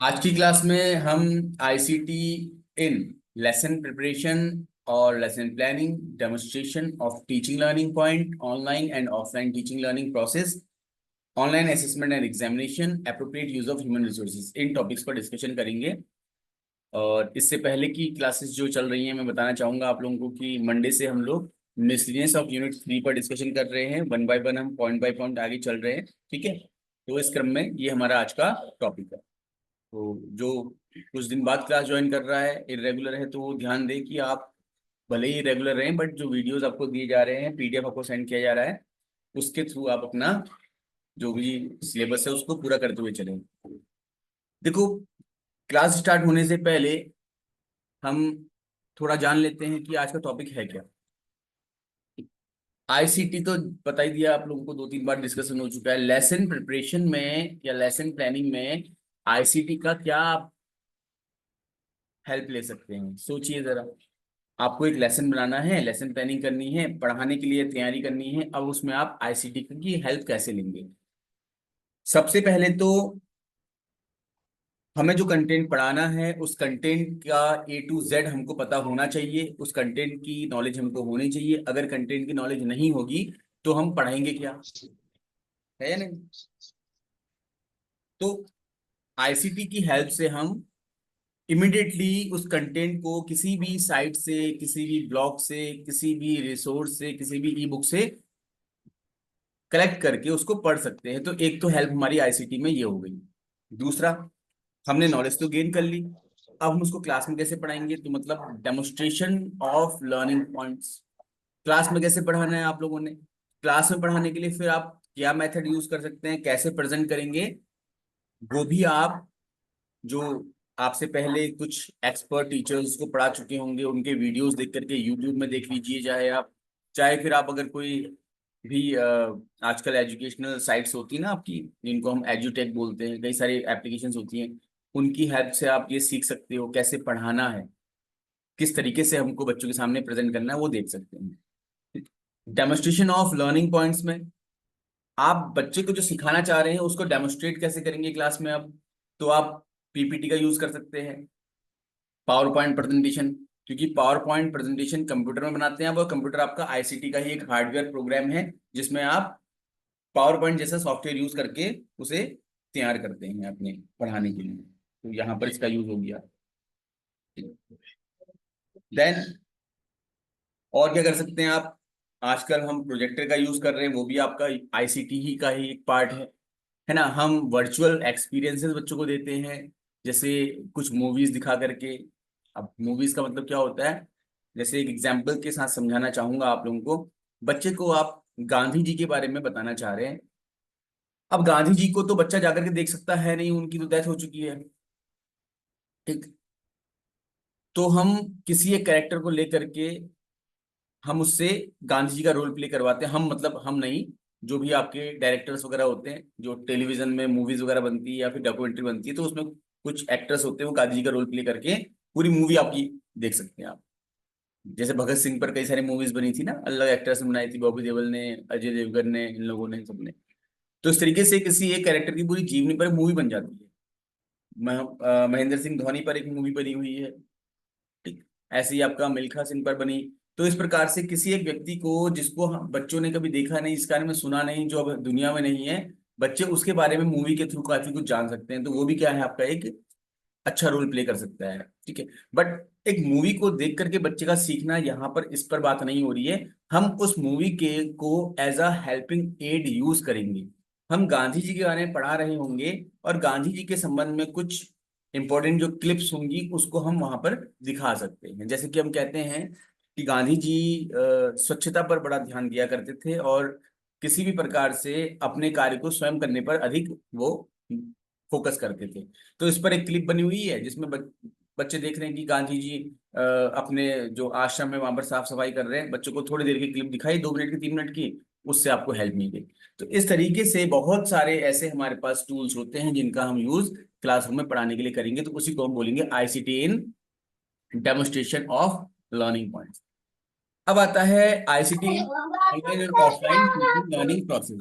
आज की क्लास में हम आईसीटी इन लेसन प्रिपरेशन और lesson planning, demonstration of teaching learning point, online and offline teaching learning process, online assessment and examination, appropriate use of human resources, in topics पर discussion करेंगे। और इससे पहले की क्लासेस जो चल रही हैं, मैं बताना चाहूंगा आप लोगों को कि मंडे से हम लोग मिसलिनियस ऑफ यूनिट 3 पर डिस्कशन कर रहे हैं। वन बाय वन हम पॉइंट बाय पॉइंट आगे चल रहे हैं। ठीक है, तो इस क्रम में ये हमारा आज का टॉपिक है। तो जो कुछ दिन बाद क्लास ज्वाइन कर रहा है, इरेगुलर है, तो वो ध्यान दें कि आप भले ही रेगुलर रहें, बट जो वीडियोस आपको दिए जा रहे हैं, पीडीएफ आपको सेंड किया जा रहा है, उसके थ्रू आप अपना जो भी सिलेबस है उसको पूरा करते हुए चलें। देखो, क्लास स्टार्ट होने से पहले हम थोड़ा जान लेते हैं कि आज का टॉपिक है क्या। आईसीटी तो बता ही दिया आप लोगों को, 2-3 बार डिस्कशन हो चुका है। लेसन प्रिपरेशन में या लेसन प्लानिंग में आईसीटी का क्या आप हेल्प ले सकते हैं, सोचिए जरा। आपको एक लेसन बनाना है, लेसन प्लानिंग करनी है, पढ़ाने के लिए तैयारी करनी है, अब उसमें आप आईसीटी की हेल्प कैसे लेंगे। सबसे पहले तो हमें जो कंटेंट पढ़ाना है उस कंटेंट का ए टू जेड हमको पता होना चाहिए, उस कंटेंट की नॉलेज हमको होनी चाहिए। अगर कंटेंट की नॉलेज नहीं होगी तो हम पढ़ाएंगे क्या, है या नहीं। तो आईसीटी की हेल्प से हम इमिडिएटली उस कंटेंट को किसी भी साइट से, किसी भी ब्लॉग से, किसी भी रिसोर्स से, किसी भी ई बुक से कलेक्ट करके उसको पढ़ सकते हैं। तो एक तो हेल्प हमारी आईसीटी में ये हो गई। दूसरा, हमने नॉलेज तो गेन कर ली, अब हम उसको क्लास में कैसे पढ़ाएंगे, तो मतलब demonstration of learning points. Class में कैसे पढ़ाना है आप लोगों ने, क्लास में पढ़ाने के लिए फिर आप क्या मेथड यूज कर सकते हैं, कैसे प्रेजेंट करेंगे, वो भी आप जो आपसे पहले कुछ एक्सपर्ट टीचर्स को पढ़ा चुके होंगे उनके वीडियोस देख करके यूट्यूब में देख लीजिए। चाहे फिर आप अगर कोई भी आजकल एजुकेशनल साइट्स होती है ना आपकी, जिनको हम एजुटेक बोलते हैं, कई सारी एप्लीकेशंस होती हैं, उनकी हेल्प से आप ये सीख सकते हो कैसे पढ़ाना है, किस तरीके से हमको बच्चों के सामने प्रेजेंट करना है, वो देख सकते हैं। डेमोन्स्ट्रेशन ऑफ लर्निंग पॉइंट्स में आप बच्चे को जो सिखाना चाह रहे हैं उसको डेमोन्स्ट्रेट कैसे करेंगे क्लास में। अब तो आप पीपीटी का यूज कर सकते हैं, पावर पॉइंट प्रेजेंटेशन, क्योंकि पावर पॉइंट प्रेजेंटेशन कंप्यूटर में बनाते हैं आप, और कंप्यूटर आपका आईसीटी का ही एक हार्डवेयर प्रोग्राम है जिसमें आप पावर पॉइंट जैसा सॉफ्टवेयर यूज करके उसे तैयार करते हैं अपने पढ़ाने के लिए। तो यहाँ पर इसका यूज हो गया। देन और क्या कर सकते हैं आप, आजकल हम प्रोजेक्टर का यूज कर रहे हैं, वो भी आपका आईसीटी ही का ही एक पार्ट है ना। हम वर्चुअल एक्सपीरियंसेस बच्चों को देते हैं, जैसे कुछ मूवीज दिखा करके। अब मूवीज का मतलब क्या होता है, जैसे एक एग्जांपल के साथ समझाना चाहूंगा आप लोगों को। बच्चे को आप गांधी जी के बारे में बताना चाह रहे हैं। अब गांधी जी को तो बच्चा जाकर के देख सकता है नहीं, उनकी तो डेथ हो चुकी है। ठीक, तो हम किसी एक कैरेक्टर को लेकर के हम उससे गांधी जी का रोल प्ले करवाते हैं। हम मतलब हम नहीं, जो भी आपके डायरेक्टर्स वगैरह होते हैं, जो टेलीविजन में मूवीज वगैरह बनती है या फिर डॉक्यूमेंट्री बनती है, तो उसमें कुछ एक्टर्स होते हैं, वो गांधी जी का रोल प्ले करके पूरी मूवी आपकी देख सकते हैं आप। जैसे भगत सिंह पर कई सारी मूवीज बनी थी ना, अलग एक्टर्स ने बनाई थी, बॉबी देओल ने, अजय देवगन ने, इन लोगों ने, सबने। तो इस तरीके से किसी एक कैरेक्टर की पूरी जीवनी पर मूवी बन जाती है। महेंद्र सिंह धोनी पर एक मूवी बनी हुई है। ठीक, ऐसे ही आपका मिल्खा सिंह पर बनी। तो इस प्रकार से किसी एक व्यक्ति को जिसको बच्चों ने कभी देखा नहीं, इस बारे में सुना नहीं, जो अब दुनिया में नहीं है, बच्चे उसके बारे में मूवी के थ्रू काफी कुछ जान सकते हैं। तो वो भी क्या है, आपका एक अच्छा रोल प्ले कर सकता है। ठीक है, बट एक मूवी को देख करके बच्चे का सीखना, यहाँ पर इस पर बात नहीं हो रही है। हम उस मूवी के को as a helping aid use करेंगे। हम गांधी जी के बारे में पढ़ा रहे होंगे और गांधी जी के संबंध में कुछ इंपॉर्टेंट जो क्लिप्स होंगी उसको हम वहां पर दिखा सकते हैं। जैसे कि हम कहते हैं कि गांधी जी स्वच्छता पर बड़ा ध्यान दिया करते थे, और किसी भी प्रकार से अपने कार्य को स्वयं करने पर अधिक वो फोकस करते थे। तो इस पर एक क्लिप बनी हुई है जिसमें बच्चे देख रहे हैं कि गांधी जी अपने जो आश्रम है वहां पर साफ सफाई कर रहे हैं। बच्चों को थोड़ी देर की क्लिप दिखाई, 2 मिनट की, 3 मिनट की, उससे आपको हेल्प मिल गई। तो इस तरीके से बहुत सारे ऐसे हमारे पास टूल्स होते हैं जिनका हम यूज क्लासरूम में पढ़ाने के लिए करेंगे। तो उसी को हम बोलेंगे ICT in demonstration of learning points. अब आता है ICT in online and offline teaching learning process.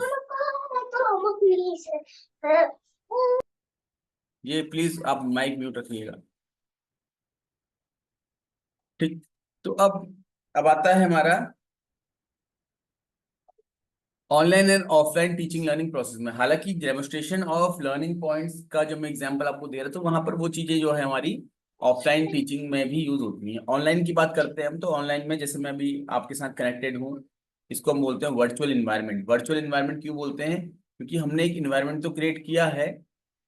ये प्लीज आप माइक म्यूट रखिएगा। ठीक। तो अब आता है हमारा online and offline teaching learning process में। हालांकि डेमोस्ट्रेशन ऑफ लर्निंग पॉइंट्स का जब मैं एग्जांपल आपको दे रहा था, वहां पर वो चीजें जो है हमारी ऑफलाइन टीचिंग में भी यूज होती हैं। ऑनलाइन की बात करते हैं हम, तो ऑनलाइन में जैसे मैं अभी आपके साथ कनेक्टेड हूँ, इसको हम बोलते हैं वर्चुअल इन्वायरमेंट। वर्चुअल इन्वायरमेंट क्यों बोलते हैं? क्योंकि हमने एक इन्वायरमेंट तो क्रिएट किया है,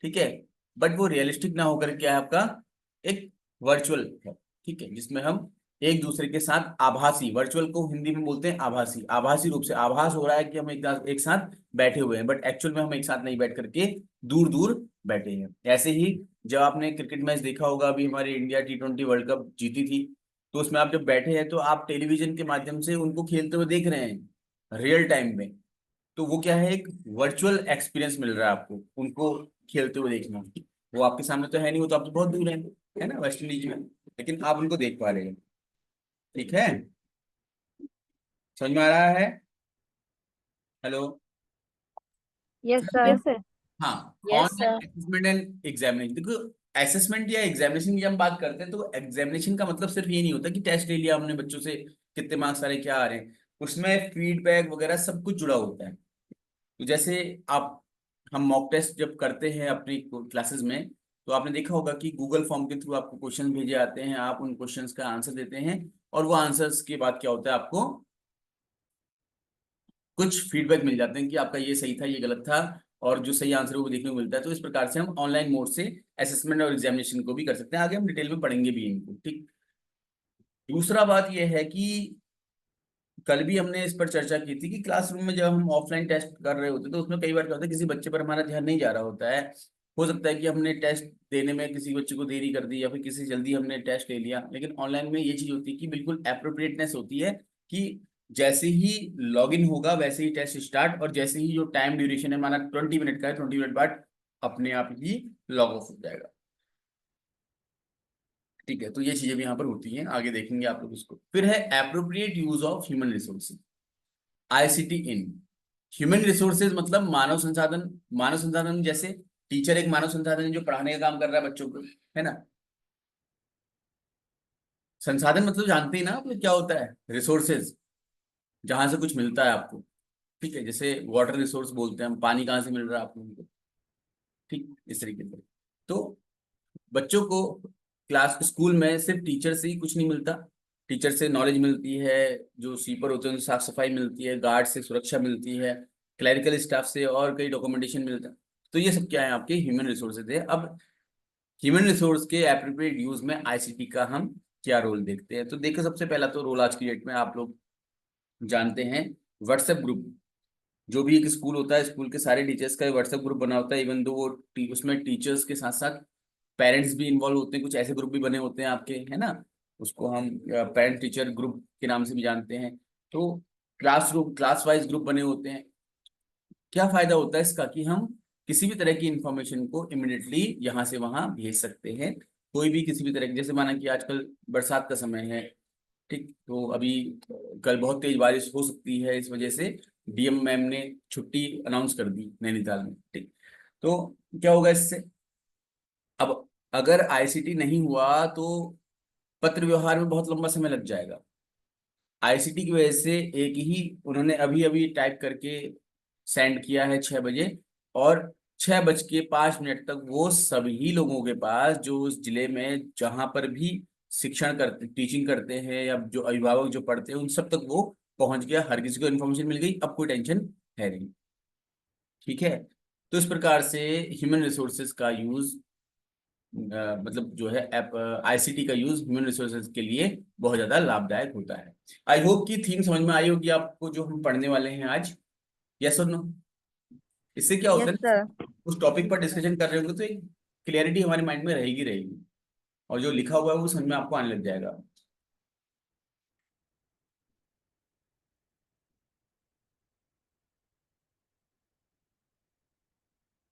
ठीक है, बट वो रियलिस्टिक ना होकर क्या है आपका, एक वर्चुअल है, ठीक है, जिसमें हम एक दूसरे के साथ आभासी, वर्चुअल को हिंदी में बोलते हैं आभासी, आभासी रूप से आभास हो रहा है कि हम एक साथ बैठे हुए हैं, बट एक्चुअल में हम एक साथ नहीं बैठ करके दूर दूर बैठे हैं। ऐसे ही जब आपने क्रिकेट मैच देखा होगा, अभी हमारी इंडिया T20 वर्ल्ड कप जीती थी, तो उसमें आप जब बैठे हैं तो आप टेलीविजन के माध्यम से उनको खेलते हुए देख रहे हैं रियल टाइम में। तो वो क्या है, एक वर्चुअल एक्सपीरियंस मिल रहा है आपको उनको खेलते हुए देखना। वो आपके सामने तो है नहीं, वो तो आप तो बहुत दूर है ना, वेस्ट इंडीज में, लेकिन आप उनको देख पा रहे हैं। ठीक है, समझ में आ रहा है? Hello. Yes sir. Yes sir. हाँ। Yes online sir. Assessment and examination, देखो असेसमेंट या एग्जामिनेशन की हम बात करते हैं, तो एग्जामिनेशन का मतलब सिर्फ ये नहीं होता कि टेस्ट ले लिया हमने बच्चों से, कितने मार्क्स आ रहे हैं, क्या आ रहे हैं, उसमें फीडबैक वगैरह सब कुछ जुड़ा होता है। तो जैसे आप, हम मॉक टेस्ट जब करते हैं अपनी क्लासेस में, तो आपने देखा होगा कि गूगल फॉर्म के थ्रू आपको क्वेश्चन भेजे आते हैं, आप उन क्वेश्चंस का आंसर देते हैं, और वो आंसर्स के बाद क्या होता है, आपको कुछ फीडबैक मिल जाते हैं कि आपका ये सही था, ये गलत था, और जो सही आंसर है वो देखने को मिलता है। तो इस प्रकार से हम ऑनलाइन मोड से असेसमेंट और एग्जामिनेशन को भी कर सकते हैं। आगे हम डिटेल में पढ़ेंगे भी इनको, ठीक। दूसरा बात यह है कि कल भी हमने इस पर चर्चा की थी कि क्लासरूम में जब हम ऑफलाइन टेस्ट कर रहे होते हैं, तो उसमें कई बार क्या होता है, किसी बच्चे पर हमारा ध्यान नहीं जा रहा होता है। हो सकता है कि हमने टेस्ट देने में किसी बच्चे को देरी कर दी, या फिर किसी जल्दी हमने टेस्ट ले लिया। लेकिन ऑनलाइन में ये चीज होती है कि बिल्कुल एप्रोप्रिएटनेस होती है, कि जैसे ही लॉगिन होगा वैसे ही टेस्ट स्टार्ट, और जैसे ही जो टाइम ड्यूरेशन है, माना 20 मिनट का है, 20 मिनट बाद अपने आप ही लॉग ऑफ हो जाएगा। ठीक है, तो ये चीजें भी यहाँ पर होती हैं, आगे देखेंगे आप लोग इसको। फिर है appropriate use of human resources, ICT in human resources, मतलब मानव संसाधन। मानव संसाधन जैसे टीचर एक मानव संसाधन है जो पढ़ाने का काम कर रहा है बच्चों को, है ना। संसाधन मतलब जानते ही ना आप, क्या होता है, रिसोर्सेज, जहां से कुछ मिलता है आपको। ठीक है, जैसे वाटर रिसोर्स बोलते हैं हम, पानी कहाँ से मिल रहा है आप लोगों को, ठीक, इस तरीके से। तो बच्चों को क्लास स्कूल में सिर्फ टीचर से ही कुछ नहीं मिलता। टीचर से नॉलेज मिलती है, जो स्वीपर होते हैं उनसे साफ सफाई मिलती है, गार्ड से सुरक्षा मिलती है, क्लरिकल स्टाफ से और कई डॉक्यूमेंटेशन मिलता है। तो ये सब क्या है, आपके ह्यूमन रिसोर्सेज है। अब ह्यूमन रिसोर्स के एप्रोप्रिएट यूज में आईसीटी का हम क्या रोल देखते हैं, तो देखो सबसे पहला तो रोल आज की डेट में आप लोग जानते हैं, व्हाट्सएप ग्रुप। जो भी एक स्कूल होता है, स्कूल के सारे टीचर्स का व्हाट्सएप ग्रुप बना होता है। इवन दो वो उसमें टीचर्स के साथ साथ पेरेंट्स भी इन्वॉल्व होते हैं, कुछ ऐसे ग्रुप भी बने होते हैं आपके, है ना। उसको हम पेरेंट टीचर ग्रुप के नाम से भी जानते हैं। तो क्लासरूम क्लास वाइज ग्रुप बने होते हैं। क्या फायदा होता है इसका, कि हम किसी भी तरह की इंफॉर्मेशन को इमिडिएटली यहाँ से वहां भेज सकते हैं। कोई भी किसी भी तरह की, जैसे माना कि आजकल बरसात का समय है, ठीक, तो अभी कल बहुत तेज बारिश हो सकती है, इस वजह से डीएम मैम ने छुट्टी अनाउंस कर दी नैनीताल में, ठीक। तो क्या होगा इससे, अब अगर आईसीटी नहीं हुआ तो पत्र व्यवहार में बहुत लंबा समय लग जाएगा। आईसीटी की वजह से एक ही उन्होंने अभी अभी टाइप करके सेंड किया है 6 बजे, और 6:05 तक वो सभी लोगों के पास जो उस जिले में जहां पर भी शिक्षण करते टीचिंग करते हैं, या जो अभिभावक जो पढ़ते हैं, उन सब तक वो पहुंच गया, हर किसी को इन्फॉर्मेशन मिल गई, अब कोई टेंशन है नहीं। ठीक है, तो इस प्रकार से ह्यूमन रिसोर्सेज का यूज, मतलब जो है आईसीटी का यूज ह्यूमन रिसोर्सेज के लिए बहुत ज्यादा लाभदायक होता है। आई होप कि थीम समझ में आई होगी आपको जो हम पढ़ने वाले हैं आज। यस और नो? इससे क्या होता यस है सर। ना, उस टॉपिक पर डिस्कशन कर रहे होंगे तो एक क्लियरिटी हमारे माइंड में रहेगी रहेगी, और जो लिखा हुआ है वो समझ में आपको आने लग जाएगा।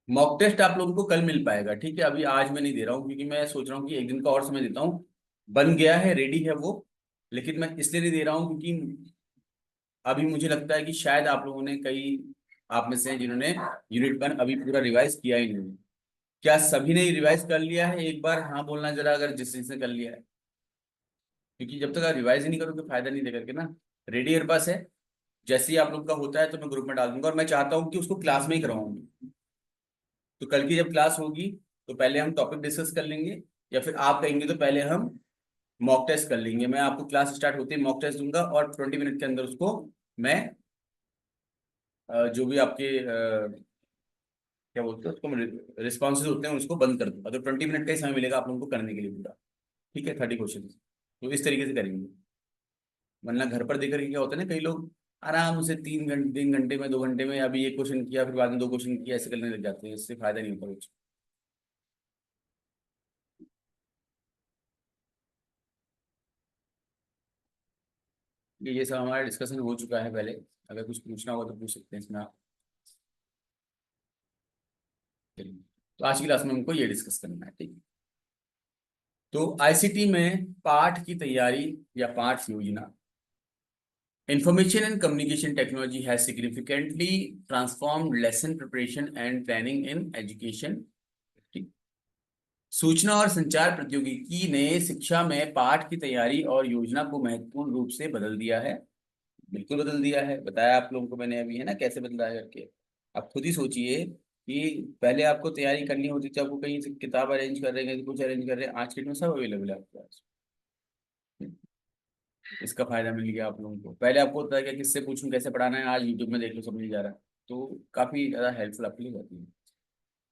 मॉक टेस्ट आप लोगों को कल मिल पाएगा, ठीक है, अभी आज मैं नहीं दे रहा हूँ, क्योंकि मैं सोच रहा हूँ कि एक दिन का और समय देता हूँ। बन गया है, रेडी है वो, लेकिन मैं इसलिए नहीं दे रहा हूँ क्योंकि अभी मुझे लगता है कि शायद आप लोगों ने, कई आप में से हैं जिन्होंने यूनिट 1 अभी पूरा रिवाइज किया ही नहीं। क्या सभी ने रिवाइज कर लिया है? एक बार हाँ बोलना जरा, अगर जिसने कर लिया है, क्योंकि जब तक आप रिवाइज ही नहीं करोगे फायदा नहीं दे करके ना। रेडी मेरे पास है? जैसे ही आप लोग का होता है तो मैं ग्रुप में डाल दूंगा, और मैं चाहता हूँ कि उसको क्लास में ही करवाऊंगी। तो कल की जब क्लास होगी तो पहले हम टॉपिक डिस्कस कर लेंगे, या फिर आप कहेंगे तो पहले हम मॉक टेस्ट कर लेंगे। मैं आपको क्लास स्टार्ट होते ही मॉक टेस्ट दूंगा, और 20 मिनट के अंदर उसको मैं जो भी आपके क्या बोलते हैं उसको, रिस्पॉन्सेज होते हैं उसको बंद कर दूंगा। तो 20 मिनट का ही समय मिलेगा आप लोगों को करने के लिए पूरा। ठीक है, 30 क्वेश्चन। तो इस तरीके से करेंगे, वरना घर पर देकर के क्या होता है ना, कई लोग आराम से 3 घंटे, 3 घंटे में, 2 घंटे में अभी एक क्वेश्चन किया, फिर बाद में 2 क्वेश्चन किया, ऐसे करने लग जाते हैं। इससे फायदा नहीं होता कुछ। ये सब हमारा डिस्कशन हो चुका है पहले। अगर कुछ पूछना होगा तो पूछ सकते हैं इसमें आप। चलिए, तो आज की क्लास में हमको ये डिस्कस करना है, ठीक है। तो आईसीटी में पाठ की तैयारी या पाठ योजना, information and communication technology has significantly transformed lesson preparation and planning in education. सूचना और संचार प्रौद्योगिकी ने शिक्षा में पाठ की तैयारी और योजना को महत्वपूर्ण रूप से बदल दिया है। बिल्कुल बदल दिया है, बताया आप लोगों को मैंने अभी, है ना, कैसे बदला है करके। आप खुद ही सोचिए कि पहले आपको तैयारी करनी होती थी, आपको कहीं से किताब अरेंज कर रहे हैं, कहीं कुछ अरेंज कर रहे हैं, आज के डेट में सब अवेलेबल है आपके पास। इसका फायदा मिल गया आप लोगों को। पहले आपको होता है कि किससे पूछूं कैसे पढ़ाना है, आज यूट्यूब में देख लो सब मिल जा रहा है। तो काफी ज्यादा हेल्पफुल आपके लिए होती है।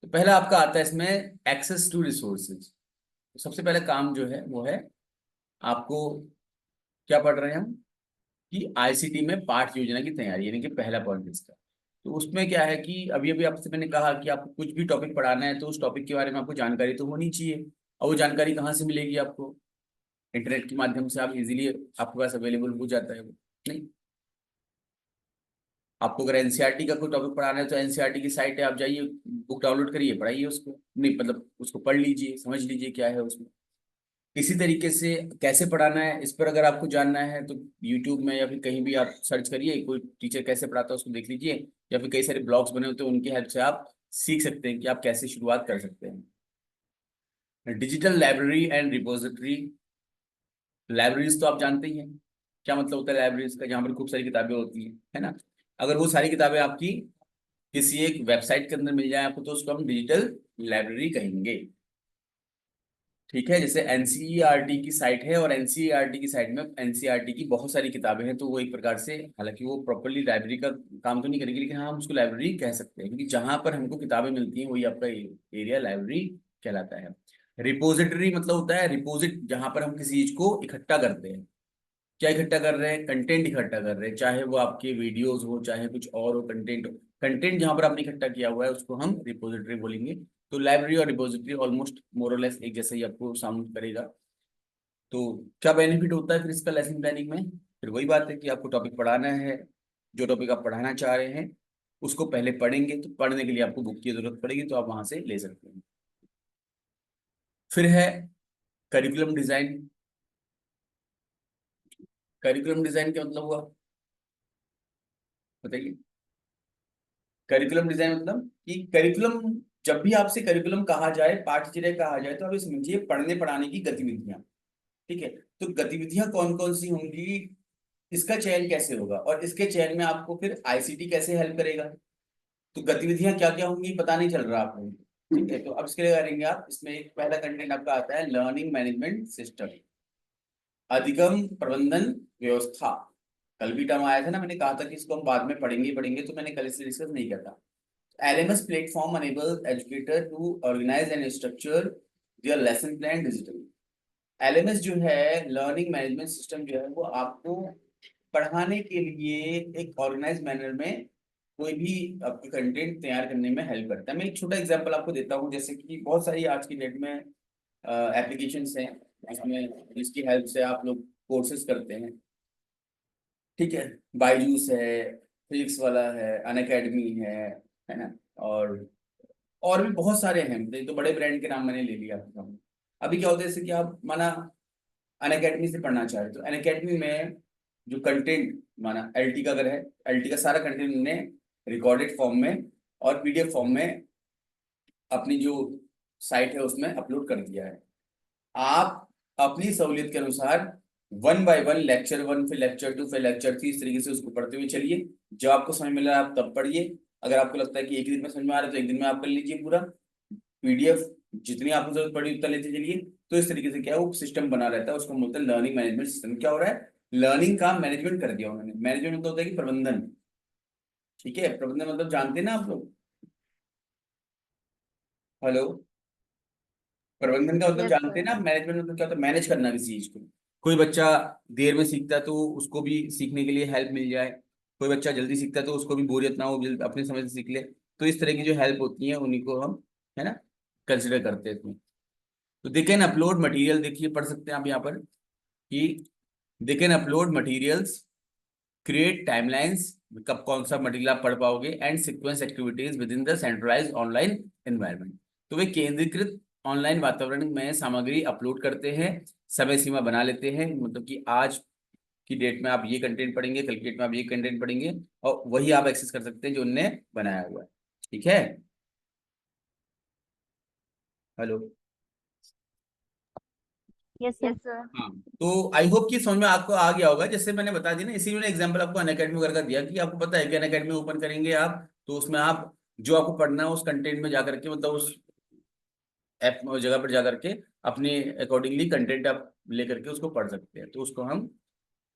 तो पहला आपका आता है इसमें एक्सेस टू रिसोर्सेज। तो सबसे पहले काम जो है वो है आपको, क्या पढ़ रहे हैं हम, कि आईसीटी में पाठ योजना की तैयारी, यानी कि पहला पॉइंट इसका। तो उसमें क्या है कि अभी अभी आपसे मैंने कहा कि आपको कुछ भी टॉपिक पढ़ाना है तो उस टॉपिक के बारे में आपको जानकारी तो होनी चाहिए। और वो जानकारी कहाँ से मिलेगी आपको? इंटरनेट के माध्यम से आप इजीली, आपके पास अवेलेबल हो जाता है वो। नहीं, आपको अगर एनसीईआरटी का कोई टॉपिक पढ़ाना है तो एनसीईआरटी की साइट है, आप जाइए, बुक डाउनलोड करिए, पढ़ाइए उसको, नहीं मतलब उसको पढ़ लीजिए, समझ लीजिए क्या है उसमें। इसी तरीके से कैसे पढ़ाना है इस पर अगर आपको जानना है तो यूट्यूब में या फिर कहीं भी आप सर्च करिए, कोई टीचर कैसे पढ़ाता है उसको देख लीजिए, या फिर कई सारे ब्लॉग्स बने होते हैं, उनकी हेल्प से आप सीख सकते हैं कि आप कैसे शुरुआत कर सकते हैं। Digital library and repository. Libraries तो आप जानते ही हैं क्या मतलब होता है लाइब्रेरीज का, जहाँ पर खूब सारी किताबें होती हैं, है ना। अगर वो सारी किताबें आपकी किसी एक वेबसाइट के अंदर मिल जाए आपको, तो उसको हम डिजिटल लाइब्रेरी कहेंगे। ठीक है, जैसे एनसीईआरटी की साइट है, और एनसीईआरटी की साइट में एनसीईआरटी की बहुत सारी किताबें हैं, तो वो एक प्रकार से, हालांकि वो प्रॉपरली लाइब्रेरी का काम तो नहीं करेगी, लेकिन हाँ हम उसको लाइब्रेरी कह सकते हैं, क्योंकि जहां पर हमको किताबें मिलती हैं वही आपका एरिया लाइब्रेरी कहलाता है। रिपोजिटरी मतलब होता है रिपोजिट, जहां पर हम किसी चीज को इकट्ठा करते हैं। क्या इकट्ठा कर रहे हैं? कंटेंट इकट्ठा कर रहे हैं, चाहे वो आपके वीडियोस हो, चाहे कुछ और हो, कंटेंट हो। कंटेंट जहां पर आपने इकट्ठा किया हुआ है उसको हम रिपोजिटरी बोलेंगे। तो लाइब्रेरी और रिपोजिटरी ऑलमोस्ट मोरलेस एक जैसा ही आपको साउंड करेगा। तो क्या बेनिफिट होता है फिर इसका लेसन प्लानिंग में? फिर वही बात है कि आपको टॉपिक पढ़ाना है, जो टॉपिक आप पढ़ाना चाह रहे हैं उसको पहले पढ़ेंगे, तो पढ़ने के लिए आपको बुक की जरूरत पड़ेगी, तो आप वहां से ले सकते हैं। फिर है करिकुलम डिजाइन। करिकुलम डिजाइन क्या मतलब हुआ, बताइए। करिकुलम डिजाइन मतलब कि करिकुलम, जब भी आपसे करिकुलम कहा जाए, पाठ्यचर्या कहा जाए, तो आप ये समझिए पढ़ने पढ़ाने की गतिविधियां। ठीक है, तो गतिविधियां कौन कौन सी होंगी, इसका चयन कैसे होगा, और इसके चयन में आपको फिर आईसीटी कैसे हेल्प करेगा। तो गतिविधियां क्या क्या होंगी पता नहीं चल रहा आपको। ठीक है, तो अब इसके लिए करेंगे आप, इसमें एक पहला कंटेंट आपका आता है लर्निंग मैनेजमेंट सिस्टम, अधिगम प्रबंधन व्यवस्था। कल भी टर्म आया था ना, मैंने कहा था कि इसको हम बाद में पढ़ेंगे पढ़ेंगे, तो मैंने कल इसे डिस्कस नहीं किया था। LMS platform enables educator to organize and structure their lesson plan digitally। LMS जो है, लर्निंग मैनेजमेंट सिस्टम जो है, वो आपको पढ़ाने के लिए एक ऑर्गेनाइज मैनर में कोई भी आपके कंटेंट तैयार करने में हेल्प करता है। मैं एक छोटा एग्जांपल आपको देता हूँ, जैसे कि बहुत सारी आज की डेट में एप्लीकेशंस हैं जिसमें, जिसकी हेल्प से आप लोग कोर्सेज करते हैं। ठीक है, बायजूस है, फिजिक्स वाला है, अनअकैडमी है ना, और भी बहुत सारे हैं, तो बड़े ब्रांड के नाम मैंने ले लिया आपका। अभी क्या होता है, जैसे कि आप माना अनअकैडमी से पढ़ना चाह रहे, तो अनअकैडमी में जो कंटेंट, माना एलटी का अगर है, एलटी का सारा कंटेंट ने रिकॉर्डेड फॉर्म में और पीडीएफ फॉर्म में अपनी जो साइट है उसमें अपलोड कर दिया है। आप अपनी सहूलियत के अनुसार 1 बाय 1 लेक्चर 1 फिर लेक्चर 2 फिर लेक्चर 3 इस तरीके से उसको पढ़ते हुए चलिए। जब आपको समझ में रहा है आप तब पढ़िए। अगर आपको लगता है कि एक ही दिन में समझ में आ रहा है तो एक दिन में आप कर लीजिए पूरा पीडीएफ। जितनी आपको जरूरत पड़ी उतना लेते चलिए। तो इस तरीके से क्या है वो सिस्टम बना रहता है, उसको बोलते हैं लर्निंग मैनेजमेंट सिस्टम। क्या हो रहा है, लर्निंग का मैनेजमेंट कर दिया उन्होंने। मैनेजमेंट मतलब होता है कि प्रबंधन। ठीक है, प्रबंधन मतलब जानते हैं ना आप लोग। हेलो, प्रबंधन का मतलब यस जानते हैं सर। ना। मैनेजमेंट मतलब क्या होता है, मैनेज करना किसी चीज को। कोई बच्चा देर में सीखता है तो उसको भी सीखने के लिए हेल्प मिल जाए। कोई बच्चा जल्दी सीखता है तो उसको भी बोरियत ना हो, अपने समय से सीख ले। तो इस तरह की जो हेल्प होती है उन्हीं को हम, है ना, कंसिडर करते हैं इसमें। तो दे कैन अपलोड मटेरियल, देखिए पढ़ सकते हैं आप यहाँ पर कि they can upload materials, create timelines, कब कौन सा मटेरियल आप पढ़ पाओगे, and sequence activities with in the centralised online environment. तो वे केंद्रीकृत ऑनलाइन वातावरण में सामग्री अपलोड करते हैं, समय सीमा बना लेते हैं। मतलब कि आज की डेट में आप ये कंटेंट पढ़ेंगे, कल की डेट में आप ये कंटेंट पढ़ेंगे, और वही आप एक्सेस कर सकते हैं जो उनने बनाया हुआ है। ठीक है। हेलो। Yes sir. हाँ, तो आई होप कि समझ में आपको आ गया होगा। जैसे मैंने बता दिया ना, इसी मैंने एग्जांपल आपको अनअकैडमी वगैरह का दिया कि आपको पता है कि अनअकैडमी ओपन करेंगे आप, तो उसमें आप जो आपको पढ़ना है उस कंटेंट में जाकर के, मतलब उस ऐप जगह पर जाकर के अपने अकॉर्डिंगली कंटेंट आप लेकर के उसको पढ़ सकते हैं। तो उसको हम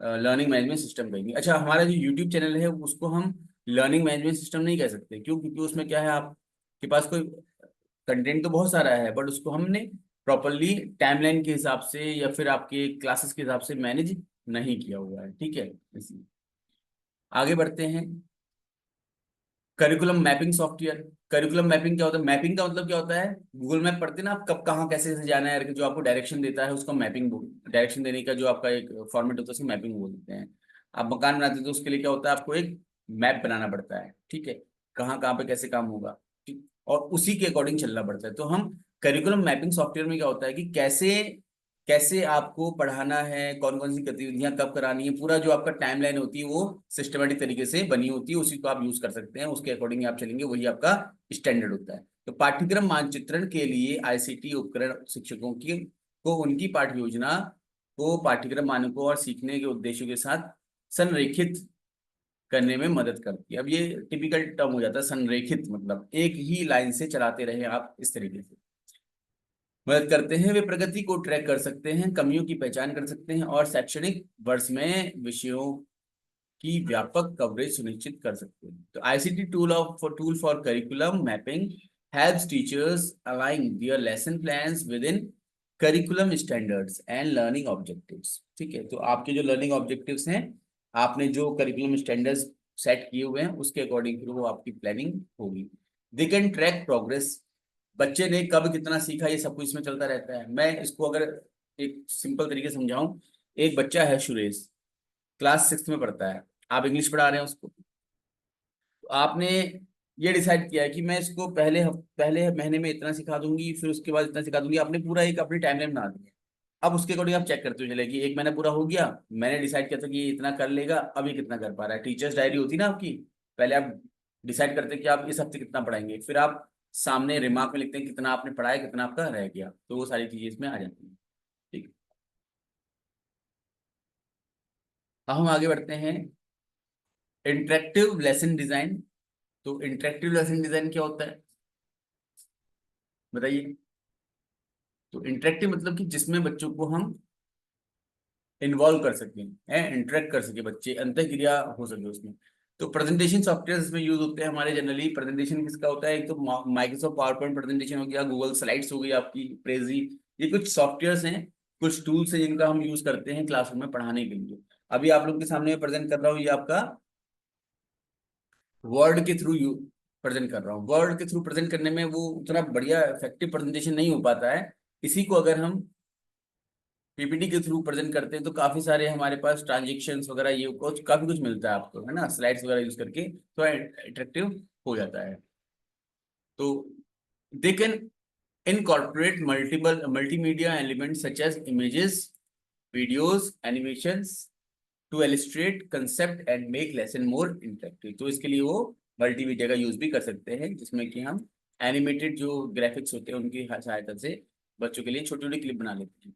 लर्निंग मैनेजमेंट सिस्टम कहेंगे। अच्छा, हमारा जो यूट्यूब चैनल है उसको हम लर्निंग मैनेजमेंट सिस्टम नहीं कह सकते। क्यों? क्योंकि उसमें क्या है, आपके पास कोई कंटेंट तो बहुत सारा है, बट उसको हमने प्रॉपरली टाइमलाइन के हिसाब से या फिर आपके क्लासेस के हिसाब से मैनेज नहीं किया हुआ है। ठीक है, इसलिए आगे बढ़ते हैं। Curriculum mapping software. Curriculum mapping क्या होता है? मैपिंग का मतलब क्या होता है, गूगल मैप पढ़ते हैं ना आप, कब कहाँ कैसे कैसे जाना है, जो आपको डायरेक्शन देता है उसको मैपिंग बोल, डायरेक्शन देने का जो आपका एक फॉर्मेट होता है उसको मैपिंग बोलते हैं। आप मकान बनाते हैं तो उसके लिए क्या होता है, आपको एक मैप बनाना पड़ता है। ठीक है, कहाँ कहाँ पे कैसे काम होगा, ठीक, और उसी के अकॉर्डिंग चलना पड़ता है। तो हम करिकुलम मैपिंग सॉफ्टवेयर में क्या होता है कि कैसे कैसे आपको पढ़ाना है, कौन कौन सी गतिविधियां कब करानी है, पूरा जो आपका टाइमलाइन होती है वो सिस्टमेटिक तरीके से बनी होती है। उसी को आप यूज कर सकते हैं, उसके अकॉर्डिंग आप चलेंगे, वही आपका स्टैंडर्ड होता है। तो पाठ्यक्रम मानचित्रण के लिए आईसीटी उपकरण शिक्षकों की को उनकी पाठ्य योजना को पाठ्यक्रम मानकों और सीखने के उद्देश्यों के साथ संरेखित करने में मदद करती है। अब ये टिपिकल टर्म हो जाता है संरेखित, मतलब एक ही लाइन से चलाते रहे आप, इस तरीके से मदद करते हैं। वे प्रगति को ट्रैक कर सकते हैं, कमियों की पहचान कर सकते हैं, और शैक्षणिक वर्ष में विषयों की व्यापक कवरेज सुनिश्चित कर सकते हैं। तो ICT tool for curriculum mapping helps teachers align there lesson plans with in curriculum standards and learning objectives. ठीक है, तो आपके जो लर्निंग ऑब्जेक्टिव्स हैं, आपने जो करिकुलम स्टैंडर्ड्स सेट किए हुए हैं उसके अकॉर्डिंग फिर वो आपकी प्लानिंग होगी। दे कैन ट्रैक प्रोग्रेस, बच्चे ने कब कितना सीखा ये सब कुछ इसमें चलता रहता है। मैं इसको अगर एक सिंपल तरीके से समझाऊं, एक बच्चा है सुरेश, क्लास 6 में पढ़ता है, आप इंग्लिश पढ़ा रहे हैं उसको, तो आपने ये डिसाइड किया है कि मैं इसको पहले महीने में इतना सिखा दूंगी, फिर उसके बाद इतना सिखा दूंगी। आपने पूरा एक अपनी टाइमलाइन बना दी है। अब उसके अकॉर्डिंग आप चेक करते हुए चले कि एक महीना पूरा हो गया, मैंने डिसाइड किया था कि ये इतना कर लेगा, अब ये कितना कर पा रहा है। टीचर्स डायरी होती ना आपकी, पहले आप डिसाइड करते हैं कि आप इस हफ्ते कितना पढ़ाएंगे, फिर आप सामने रिमार्क में लिखते हैं कितना आपने पढ़ाया, कितना आपका रह गया। तो वो सारी चीजें इसमें आ जाती हैं। ठीक, अब हम आगे बढ़ते हैं। Interactive lesson design. तो इंटरेक्टिव लेसन डिजाइन क्या होता है, बताइए। तो इंटरेक्टिव मतलब कि जिसमें बच्चों को हम इन्वॉल्व कर सकें, इंटरेक्ट कर सके बच्चे, अंतःक्रिया हो सके उसमें। तो प्रेजेंटेशन सॉफ्टवेयर इसमें यूज होते हैं हमारे। जनरली प्रेजेंटेशन किसका होता है, एक तो माइक्रोसॉफ्ट पावर पॉइंट प्रेजेंटेशन हो गया, गूगल स्लाइड्स हो गई आपकी, प्रेजी। ये कुछ सॉफ्टवेयर्स हैं, कुछ टूल्स हैं जिनका हम यूज करते हैं क्लासरूम में पढ़ाने के लिए। अभी आप लोग के सामने प्रेजेंट कर रहा हूँ, ये आपका वर्ड के थ्रू यू प्रेजेंट कर रहा हूँ। वर्ड के थ्रू प्रेजेंट करने में वो उतना बढ़िया इफेक्टिव प्रेजेंटेशन नहीं हो पाता है। इसी को अगर हम पीपीटी के थ्रू प्रेजेंट करते हैं तो काफी सारे हमारे पास ट्रांजेक्शन्स वगैरह, ये कुछ काफी कुछ मिलता है आपको, है ना, स्लाइड्स वगैरह यूज करके तो अट्रैक्टिव हो जाता है। तो they can incorporate multiple multimedia elements such as images, videos, animations to illustrate concept and make lesson more interactive. तो इसके लिए वो मल्टीमीडिया का यूज भी कर सकते हैं, जिसमें कि हम एनिमेटेड जो ग्राफिक्स होते हैं उनकी सहायता से बच्चों के लिए छोटी छोटी क्लिप बना लेते हैं।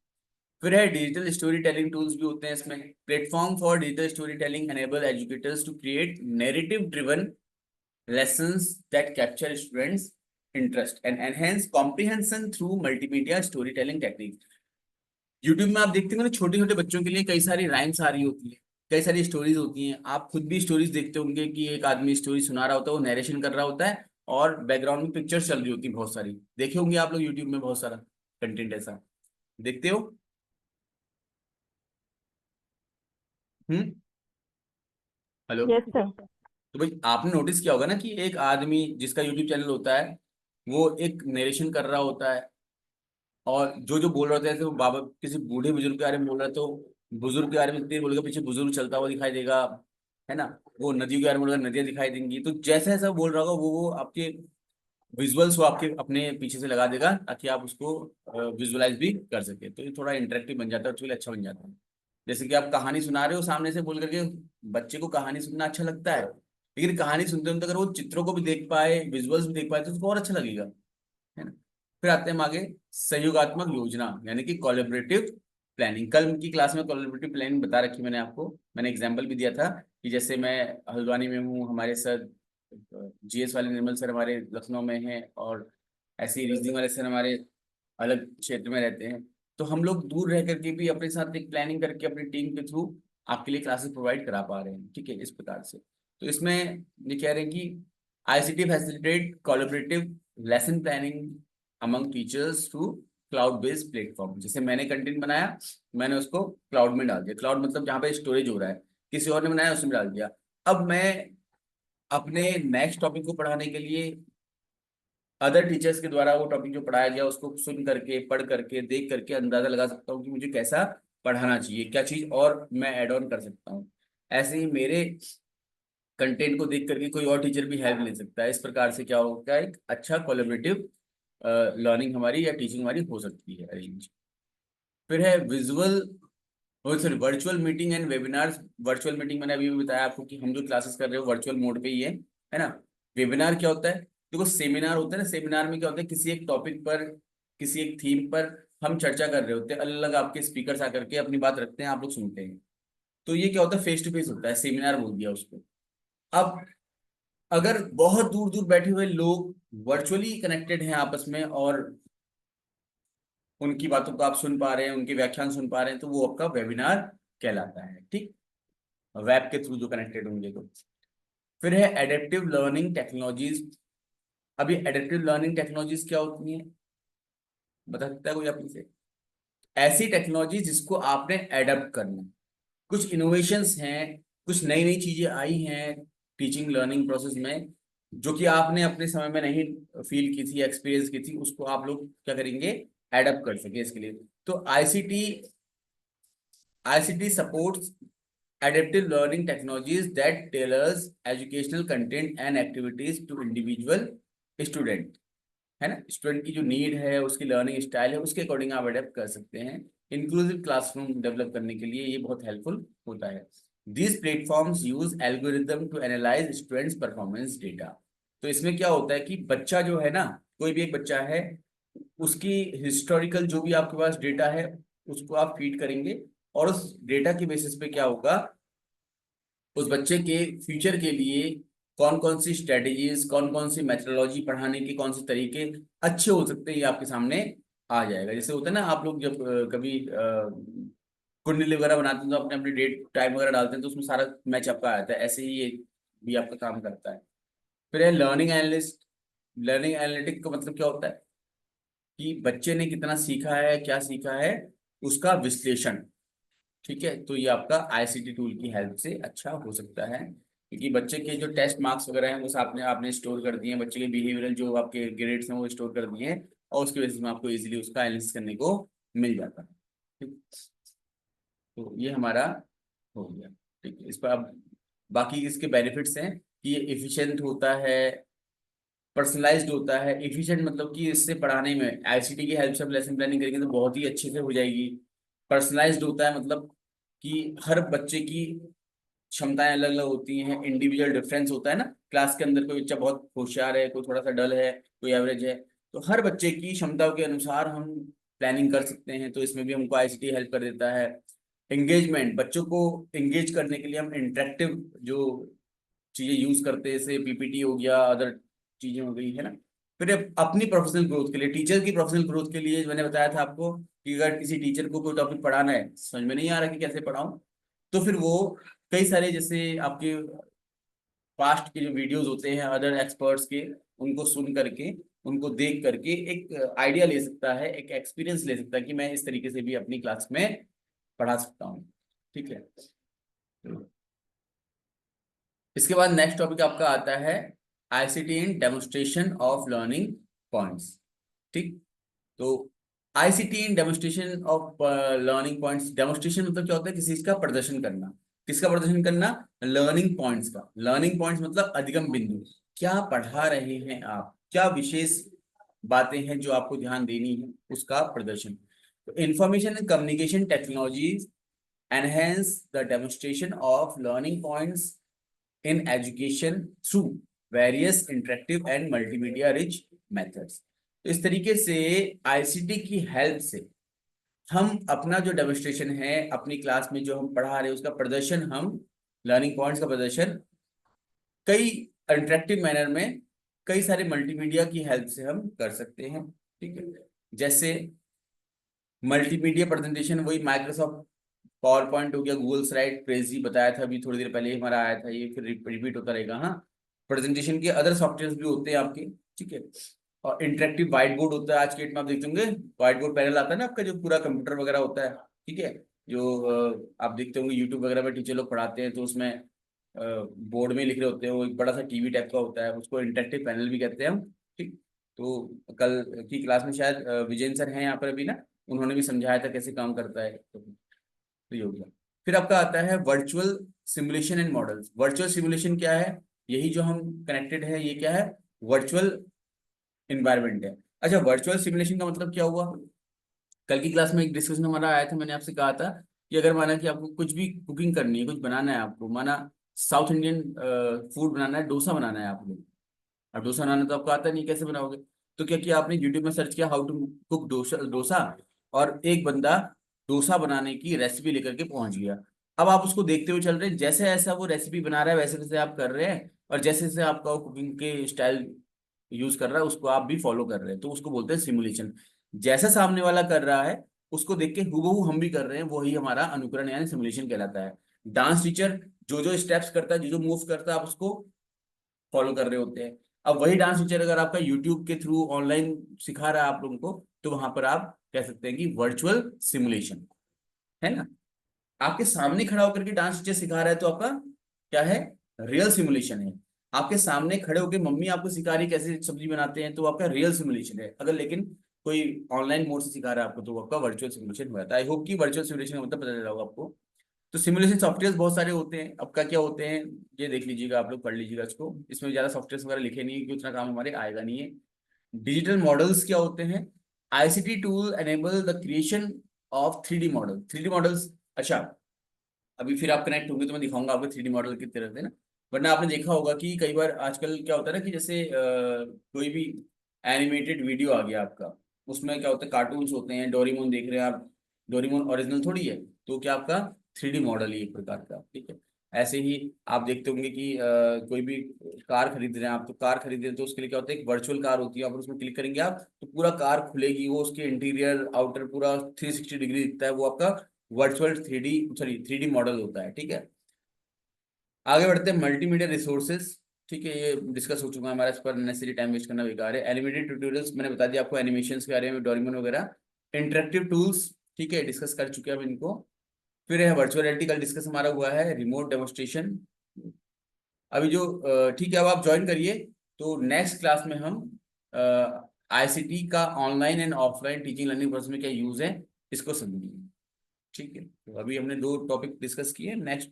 फिर है डिजिटल स्टोरी टेलिंग टूल्स भी होते हैं इसमें। Platform for digital story telling enable educators to create narrative driven lessons that capture students interest and enhance comprehension through multimedia storytelling techniques। YouTube में आप देखते हो ना, छोटे छोटे बच्चों के लिए कई सारी राइम्स आ रही होती है, कई सारी स्टोरीज होती हैं। आप खुद भी स्टोरीज देखते होंगे कि एक आदमी स्टोरी सुना रहा होता है, वो नरेशन कर रहा होता है और बैकग्राउंड में पिक्चर्स चल रही होती है बहुत सारी। देखे होंगे आप लोग यूट्यूब में बहुत सारा कंटेंट ऐसा देखते हो। हम्म। हेलो। Yes sir. तो भाई आपने नोटिस किया होगा ना कि एक आदमी जिसका यूट्यूब चैनल होता है वो एक नरेशन कर रहा होता है, और जो जो बोल रहे होते हैं, जैसे वो बाबा किसी बूढ़े बुजुर्ग के बारे में बोल रहा है तो बुजुर्ग के बारे में तेज बोलेगा, पीछे बुजुर्ग चलता हुआ दिखाई देगा, है ना। वो नदियों के बारे में बोलेगा, नदियां दिखाई देंगी। तो जैसा जैसा बोल रहा होगा वो आपके विजुअल्स वो आपके अपने पीछे से लगा देगा ताकि आप उसको विजुअलाइज भी कर सके। तो ये थोड़ा इंटरेक्टिव बन जाता है, उसके लिए अच्छा बन जाता है। जैसे कि आप कहानी सुना रहे हो सामने से बोल करके, बच्चे को कहानी सुनना अच्छा लगता है, लेकिन कहानी सुनते सुनते अगर वो चित्रों को भी देख पाए, विजुअल्स भी देख पाए, तो उसको और अच्छा लगेगा, है ना। फिर आते हैं हम आगे, सहयोगात्मक योजना यानी कि कोलैबोरेटिव प्लानिंग। कल की क्लास में कोलैबोरेटिव प्लानिंग बता रखी मैंने आपको, मैंने एग्जांपल भी दिया था कि जैसे मैं हल्द्वानी में हूँ, हमारे सर जीएस वाले निर्मल सर हमारे लखनऊ में हैं, और ऐसे ही रीजनिंग वाले सर हमारे अलग क्षेत्र में रहते हैं। तो हम लोग दूर रह करके भी अपने साथ एक प्लानिंग करके अपनी टीम के थ्रू आपके लिए क्लासेस प्रोवाइड करा पा रहे हैं, ठीक है, इस प्रकार से। तो इसमें ये कह रहे हैं कि ICT facilitate collaborative lesson planning among teachers through cloud based platform. जैसे मैंने कंटेंट बनाया, मैंने उसको क्लाउड में डाल दिया। क्लाउड मतलब जहाँ पे स्टोरेज हो रहा है, किसी और ने बनाया उसमें डाल दिया। अब मैं अपने नेक्स्ट टॉपिक को पढ़ाने के लिए अदर टीचर्स के द्वारा वो टॉपिक जो पढ़ाया गया उसको सुन करके, पढ़ करके, देख करके अंदाजा लगा सकता हूँ कि मुझे कैसा पढ़ाना चाहिए, क्या चीज और मैं ऐड ऑन कर सकता हूँ। ऐसे ही मेरे कंटेंट को देख करके कोई और टीचर भी हेल्प ले सकता है। इस प्रकार से क्या होगा, एक अच्छा कोलेबरेटिव लर्निंग हमारी या टीचिंग हमारी हो सकती है अरेंज। फिर है visual, sorry, virtual meeting and webinars. Virtual meeting मैंने अभी भी बताया आपको कि हम जो क्लासेस कर रहे हो वर्चुअल मोड पे ही है ना। वेबिनार क्या होता है, देखो सेमिनार होता है ना, सेमिनार में क्या होता है, किसी एक टॉपिक पर, किसी एक थीम पर हम चर्चा कर रहे होते हैं, अलग अलग आपके स्पीकर्स आकर के अपनी बात रखते हैं, आप लोग सुनते हैं। तो ये क्या होता है, फेस टू फेस होता है, सेमिनार बोल दिया उसको। अब अगर बहुत दूर दूर बैठे हुए लोग वर्चुअली कनेक्टेड हैं आपस में, और उनकी बातों को आप सुन पा रहे हैं, उनके व्याख्यान सुन पा रहे हैं, तो वो आपका वेबिनार कहलाता है, ठीक। वेब के थ्रू जो कनेक्टेड होंगे तो। फिर है एडेप्टिव लर्निंग टेक्नोलॉजीज। अभी एडेप्टिव लर्निंग टेक्नोलॉजीज क्या होती हैं, बता सकता है कोई अपने से। ऐसी टेक्नोलॉजी जिसको आपने एडेप्ट करना है। कुछ इनोवेशंस हैं, कुछ नई नई चीजें आई हैं टीचिंग लर्निंग प्रोसेस में, जो कि आपने अपने समय में नहीं फील की थी, एक्सपीरियंस की थी, उसको आप लोग क्या करेंगे, एडेप्ट कर सके इसके लिए। तो ICT ICT supports adaptive learning technologies that tailors educational content and activities to individual student, है ना। स्टूडेंट की जो नीड है, उसकी लर्निंग स्टाइल है, उसके अकॉर्डिंग आप अडेप्ट कर सकते हैं। इंक्लूसिव क्लासरूम डेवलप करने के लिए ये बहुत हेल्पफुल होता है। These platforms use algorithm to analyse students performance data. तो इसमें क्या होता है कि बच्चा जो है ना, कोई भी एक बच्चा है, उसकी हिस्टोरिकल जो भी आपके पास डेटा है उसको आप फीड करेंगे, और उस डेटा के बेसिस पे क्या होगा, उस बच्चे के फ्यूचर के लिए कौन कौन सी स्ट्रेटेजीज, कौन कौन सी मेथडोलॉजी, पढ़ाने के कौन से तरीके अच्छे हो सकते हैं, ये आपके सामने आ जाएगा। जैसे होता है ना, आप लोग जब कभी कुंडली वगैरह बनाते हैं तो अपने अपने डेट टाइम वगैरह डालते हैं, तो उसमें सारा मैच आपका आता है, ऐसे ही ये भी आपका काम करता है। फिर है लर्निंग एनालिस्ट। लर्निंग एनालिटिक का मतलब क्या होता है कि बच्चे ने कितना सीखा है, क्या सीखा है, उसका विश्लेषण, ठीक है। तो ये आपका आईसीटी टूल की हेल्प से अच्छा हो सकता है, क्योंकि बच्चे के जो टेस्ट मार्क्स वगैरह हैं वो आपने आपने स्टोर कर दिए हैं, बच्चे के बिहेवियरल जो आपके ग्रेड्स हैं वो स्टोर कर दिए हैं, और उसकी वजह से आपको इजीली उसका एनालिसिस करने को मिल जाता है, ठीक। तो ये हमारा हो गया, ठीक है। इस पर अब बाकी इसके बेनिफिट्स हैं कि ये इफिशियंट होता है, पर्सनलाइज्ड होता है। इफिशिएंट मतलब कि इससे पढ़ाने में आईसीटी की हेल्प से आप लेसन प्लानिंग करेंगे तो बहुत ही अच्छे से हो जाएगी। पर्सनलाइज्ड होता है मतलब कि हर बच्चे की क्षमताएं अलग अलग होती हैं, इंडिविजुअल डिफरेंस होता है ना, क्लास के अंदर कोई बच्चा बहुत होशियार है, कोई थोड़ा सा डल है, कोई एवरेज है, तो हर बच्चे की क्षमताओं के अनुसार हम प्लानिंग कर सकते हैं, तो इसमें भी हमको आईसीटी हेल्प कर देता है। एंगेजमेंट, बच्चों को एंगेज करने के लिए हम इंटरेक्टिव जो चीजें यूज करते हैं, जैसे पीपीटी हो गया, अदर चीजें हो गई है ना। फिर अपनी प्रोफेशनल ग्रोथ के लिए, टीचर की प्रोफेशनल ग्रोथ के लिए मैंने बताया था आपको कि अगर किसी टीचर को कोई टॉपिक पढ़ाना है, समझ में नहीं आ रहा कि कैसे पढ़ाऊं, तो फिर वो कई सारे जैसे आपके पास्ट के जो वीडियोस होते हैं अदर एक्सपर्ट्स के, उनको सुन करके, उनको देख करके एक आइडिया ले सकता है, एक एक्सपीरियंस ले सकता है कि मैं इस तरीके से भी अपनी क्लास में पढ़ा सकता हूँ। ठीक है। इसके बाद नेक्स्ट टॉपिक आपका आता है ICT in demonstration of learning points. ठीक। तो ICT in demonstration of learning points, demonstration मतलब क्या होता है, किसी चीज का प्रदर्शन करना। किसका प्रदर्शन करना? लर्निंग पॉइंट्स का। लर्निंग पॉइंट्स मतलब अधिगम बिंदु, क्या पढ़ा रहे हैं आप, क्या विशेष बातें हैं जो आपको ध्यान देनी है, उसका प्रदर्शन। तो information and communication technologies enhance the demonstration of learning points in education through various interactive and multimedia rich methods। तो इस तरीके से आईसीटी की हेल्प से हम अपना जो डेमोन्स्ट्रेशन है, अपनी क्लास में जो हम पढ़ा रहे हैं उसका प्रदर्शन, हम लर्निंग पॉइंट्स का प्रदर्शन कई इंटरेक्टिव मैनर में, कई सारे मल्टीमीडिया की हेल्प से हम कर सकते हैं। ठीक है। जैसे मल्टीमीडिया प्रेजेंटेशन, वही माइक्रोसॉफ्ट पावर पॉइंट हो गया, गूगल स्लाइड, क्रेजी बताया था अभी थोड़ी देर पहले ही हमारा आया था, ये फिर रिपीट होता रहेगा। हाँ, प्रेजेंटेशन के अदर सॉफ्टवेयर भी होते हैं आपके। ठीक है। और इंटरेक्टिव व्हाइट बोर्ड होता है, आज के डेट में आप देखते होंगे व्हाइट बोर्ड पैनल आता है ना आपका, जो पूरा कंप्यूटर वगैरह होता है। ठीक है। जो आप देखते होंगे यूट्यूब वगैरह में टीचर लोग पढ़ाते हैं, तो उसमें बोर्ड में लिख रहे होते हैं, वो एक बड़ा सा टीवी टाइप का होता है, उसको इंटरेक्टिव पैनल भी कहते हैं हम। ठीक। तो कल की क्लास में शायद विजयन सर हैं यहाँ पर अभी ना, उन्होंने भी समझाया था कैसे काम करता है, तो ये हो गया। फिर आपका आता है virtual simulation and models. Virtual simulation क्या है? यही जो हम कनेक्टेड है, ये क्या है? वर्चुअल इन्वायरमेंट है। अच्छा, वर्चुअल सिमुलेशन का मतलब क्या हुआ? कल की क्लास में एक डिस्कशन हमारा आया था, मैंने आपसे कहा था कि अगर माना कि आपको कुछ भी कुकिंग करनी है, कुछ बनाना है आपको, माना साउथ इंडियन फूड बनाना है, डोसा बनाना है आपको। अब डोसा बनाना तो आपको आता नहीं, कैसे बनाओगे? तो क्या किया आपने, यूट्यूब में सर्च किया how to cook dosa dosa, और एक बंदा डोसा बनाने की रेसिपी लेकर के पहुंच गया। अब आप उसको देखते हुए चल रहे हैं, जैसे ऐसा वो रेसिपी बना रहा है वैसे वैसे आप कर रहे हैं, और जैसे जैसे आपका वो कुकिंग के स्टाइल यूज कर रहा है उसको आप भी फॉलो कर रहे हैं, तो उसको बोलते हैं सिमुलेशन। जैसा सामने वाला कर रहा है उसको देख के हूबहू हम भी कर रहे हैं, वही हमारा अनुकरण यानी सिमुलेशन कहलाता है। डांस टीचर जो जो स्टेप्स करता है, जो जो मूव करता है, आप उसको फॉलो कर रहे होते हैं। अब वही डांस टीचर अगर आपका यूट्यूब के थ्रू ऑनलाइन सिखा रहा है आप लोगों को, तो वहां पर आप कह सकते हैं कि वर्चुअल सिमुलेशन है ना। आपके सामने खड़ा होकर के डांस टीचर सिखा रहा है तो आपका क्या है? रियल सिमुलेशन है। आपके सामने खड़े होकर मम्मी आपको सिखा रही है कैसे सब्जी बनाते हैं, तो आपका रियल सिमुलेशन है। अगर लेकिन कोई ऑनलाइन मोड से सिखा रहा है आपको, तो वो आपका वर्चुअल सिमुलेशन हो जाता है। आई होप कि वर्चुअल सिमुलेशन का मतलब पता चला होगा आपको। तो सिमुलेशन सॉफ्टवेयर बहुत सारे होते हैं, अब क्या क्या होते हैं ये देख लीजिएगा, आप लोग पढ़ लीजिएगा इसको, इसमें ज्यादा सॉफ्टवेयर वगैरह लिखे नहीं है कि उतना काम हमारे आएगा नहीं है। डिजिटल मॉडल्स क्या होते हैं? ICT tool enable the creation of 3D model. 3D models, अच्छा, अभी फिर आप कनेक्ट होंगे तो मैं दिखाऊंगा आपको 3D मॉडल कितने रहते हैं ना। वरना आपने देखा होगा कि कई बार आजकल क्या होता है ना, कि जैसे कोई भी एनिमेटेड वीडियो आ गया आपका, उसमें क्या होता है, कार्टून्स होते हैं, डोरेमोन देख रहे हैं आप, डोरेमोन ओरिजिनल थोड़ी है, तो क्या आपका 3D मॉडल ही एक प्रकार का। ठीक है। ऐसे ही आप देखते होंगे कि कोई भी कार खरीद रहे हैं आप, तो कार खरीद रहे हैं तो उसके लिए क्या होता है, एक वर्चुअल कार होती है, और उसमें क्लिक करेंगे आप तो पूरा कार खुलेगी, वो उसके इंटीरियर आउटर पूरा 360 डिग्री दिखता है, वो आपका वर्चुअल 3D मॉडल होता है। ठीक है। आगे बढ़ते हैं मल्टीमीडिया रिसोर्सेज। ठीक है, ये डिस्कस हो चुका है हमारा, इस पर नेसेसरी टाइम वेस्ट करना बेकार है। एनिमेटेड ट्यूटोरियल्स मैंने बता दिया आपको, एनिमेशंस के बारे में, डोरेमोन वगैरह। इंटरेक्टिव टूल्स, ठीक है, डिस्कस कर चुके हैं अब इनको। फिर है वर्चुअल रियलिटी, कल डिस्कस हमारा हुआ है, रिमोट डेमोन्स्ट्रेशन। अभी जो ठीक है, अब आप ज्वाइन करिए, तो नेक्स्ट क्लास में हम आईसीटी का online and offline teaching learning process में क्या यूज है, इसको समझिए। ठीक है, तो अभी हमने दो टॉपिक डिस्कस किए, नेक्स्ट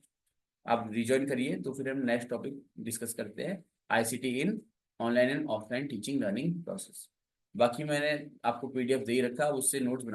आप रिज्वाइन करिए तो फिर हम नेक्स्ट टॉपिक डिस्कस करते हैं, ICT in online and offline teaching learning process. बाकी मैंने आपको पीडीएफ दे ही रखा, उससे नोट्स बना